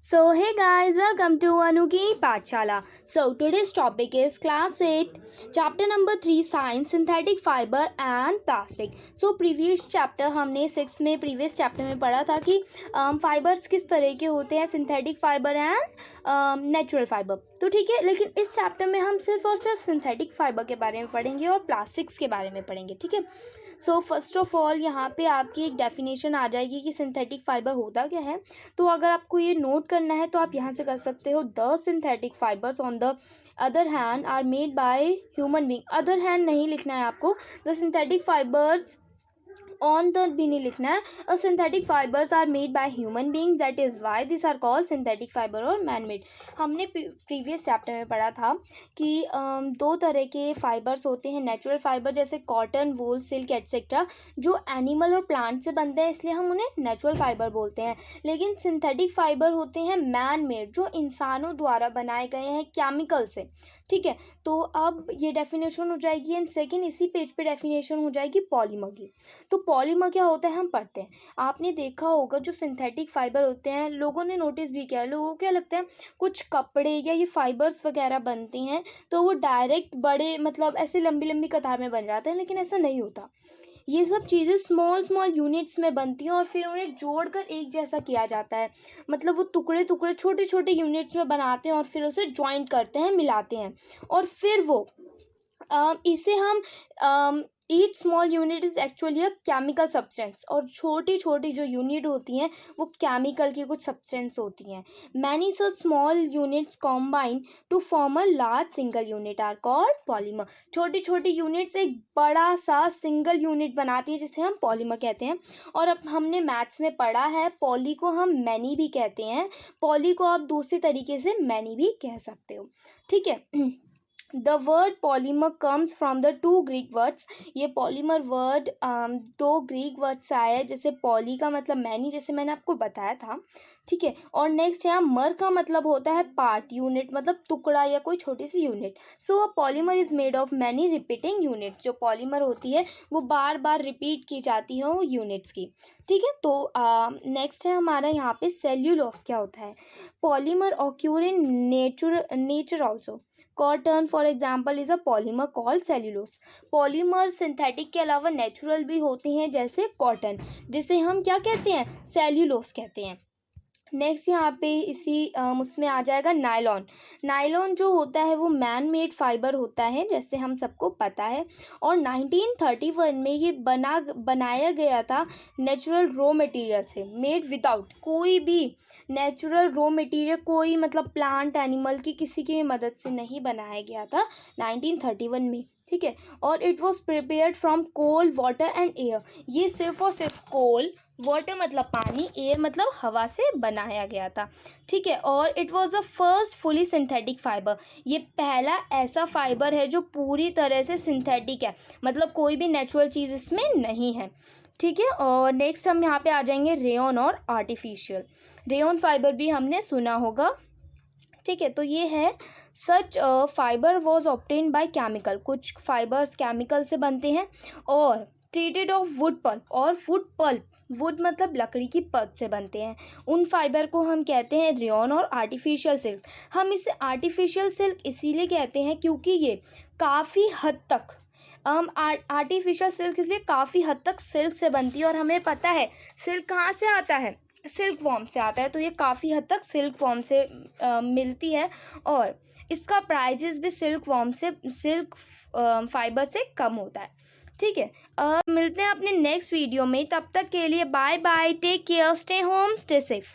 So hey guys, welcome to Anuki Pathshala. So today's topic is class 8, chapter number 3, science, synthetic fiber and plastic. So previous chapter हमने 6 में previous chapter में पढ़ा था कि fibres किस तरह के होते हैं, synthetic fibre and natural fibre. तो ठीक है, लेकिन इस चैप्टर में हम सिर्फ और सिर्फ सिंथेटिक फाइबर के बारे में पढ़ेंगे और प्लास्टिक्स के बारे में पढ़ेंगे. ठीक है. सो फर्स्ट ऑफ ऑल यहाँ पे आपकी एक डेफिनेशन आ जाएगी कि सिंथेटिक फाइबर होता क्या है. तो अगर आपको ये नोट करना है तो आप यहाँ से कर सकते हो. The synthetic fibres on the other hand are made by human being. Other hand नहीं लिखना है आपको. The synthetic fibres on the भी नहीं लिखना है. Synthetic fibres are made by human being, that is why this are called synthetic fibre और man made. हमने प्रीवियस चैप्टर में पढ़ा था कि दो तरह के फाइबर्स होते हैं. नेचुरल फाइबर जैसे कॉटन, वूल, सिल्क एट्सेट्रा जो एनिमल और प्लांट से बनते हैं, इसलिए हम उन्हें नेचुरल फाइबर बोलते हैं. लेकिन सिंथेटिक फाइबर होते हैं मैन मेड, जो इंसानों द्वारा बनाए गए हैं केमिकल से. ठीक है. तो अब ये डेफिनेशन हो जाएगी एंड सेकेंड इसी पेज पे डेफिनेशन हो जाएगी पॉलीमर की. तो पॉलीमर क्या होता है हम पढ़ते हैं. आपने देखा होगा जो सिंथेटिक फाइबर होते हैं, लोगों ने नोटिस भी किया, लोगों को क्या लगता है कुछ कपड़े या ये फाइबर्स वगैरह बनते हैं तो वो डायरेक्ट बड़े मतलब ऐसे लंबी लंबी कतार में बन जाते हैं, लेकिन ऐसा नहीं होता. ये सब चीज़ें स्मॉल स्मॉल यूनिट्स में बनती हैं और फिर उन्हें जोड़कर एक जैसा किया जाता है. मतलब वो टुकड़े टुकड़े छोटे छोटे यूनिट्स में बनाते हैं और फिर उसे ज्वाइंट करते हैं, मिलाते हैं और फिर वो इसे हम each small unit is actually a chemical substance. और छोटी छोटी जो यूनिट होती हैं वो केमिकल की कुछ सब्सटेंस होती हैं. Many such small units combine to form a large single unit are called polymer. छोटी छोटी यूनिट्स एक बड़ा सा सिंगल यूनिट बनाती है जिसे हम पॉलीमर कहते हैं. और अब हमने मैथ्स में पढ़ा है पॉली को हम मैनी भी कहते हैं. पॉली को आप दूसरे तरीके से मैनी भी कह सकते हो. ठीक है. The word polymer comes from the two Greek words. ये पॉलीमर वर्ड दो ग्रीक वर्ड से आया है. जैसे पॉली का मतलब मैनी, जैसे मैंने आपको बताया था. ठीक है. और नेक्स्ट यहाँ मर का मतलब होता है पार्ट, यूनिट मतलब टुकड़ा या कोई छोटी सी unit. So a polymer is made of many repeating unit. जो पॉलीमर होती है वो बार बार रिपीट की जाती है वो यूनिट्स की. ठीक है. तो नेक्स्ट है हमारा यहाँ पे सेल्यूलोज. क्या होता है? Polymer occur in nature also. Cotton for example is a polymer called cellulose. Polymer synthetic के अलावा नेचुरल भी होते हैं जैसे कॉटन, जिसे हम क्या कहते हैं? सेल्यूलोज कहते हैं. नेक्स्ट यहाँ पे इसी उसमें आ जाएगा नायलॉन. नायलॉन जो होता है वो मैन मेड फाइबर होता है जैसे हम सबको पता है. और 1931 में ये बनाया गया था नेचुरल रॉ मटेरियल से, मेड विदाउट कोई भी नेचुरल रॉ मटेरियल, कोई मतलब प्लांट एनिमल की किसी की भी मदद से नहीं बनाया गया था 1931 में. ठीक है. और it was prepared from coal, water and air. ये सिर्फ और सिर्फ कोल, वाटर मतलब पानी, एयर मतलब हवा से बनाया गया था. ठीक है. और it was the first fully synthetic fibre. ये पहला ऐसा फाइबर है जो पूरी तरह से सिंथेटिक है, मतलब कोई भी नेचुरल चीज़ इसमें नहीं है. ठीक है. और नेक्स्ट हम यहाँ पे आ जाएंगे रेयन और आर्टिफिशियल. रेयन फाइबर भी हमने सुना होगा. ठीक है. तो ये है such fiber was obtain by chemical. कुछ फाइबर्स केमिकल से बनते हैं. और ट्रीटेड ऑफ वुड पल्प. और वुड पल्प, वुड मतलब लकड़ी की पल्प से बनते हैं. उन फाइबर को हम कहते हैं रेयन और आर्टिफिशियल सिल्क. हम इसे आर्टिफिशियल सिल्क इसीलिए कहते हैं क्योंकि ये काफ़ी हद तक आर्टिफिशियल सिल्क इसलिए काफ़ी हद तक सिल्क से बनती है. और हमें पता है सिल्क कहाँ से आता है? सिल्क वॉर्म से आता है. तो ये काफ़ी हद तक सिल्क वॉर्म से मिलती है. और इसका प्राइजेस भी सिल्क वॉर्म से, सिल्क फाइबर से कम होता है. ठीक है. मिलते हैं अपने नेक्स्ट वीडियो में. तब तक के लिए bye bye, take care, stay home, stay safe.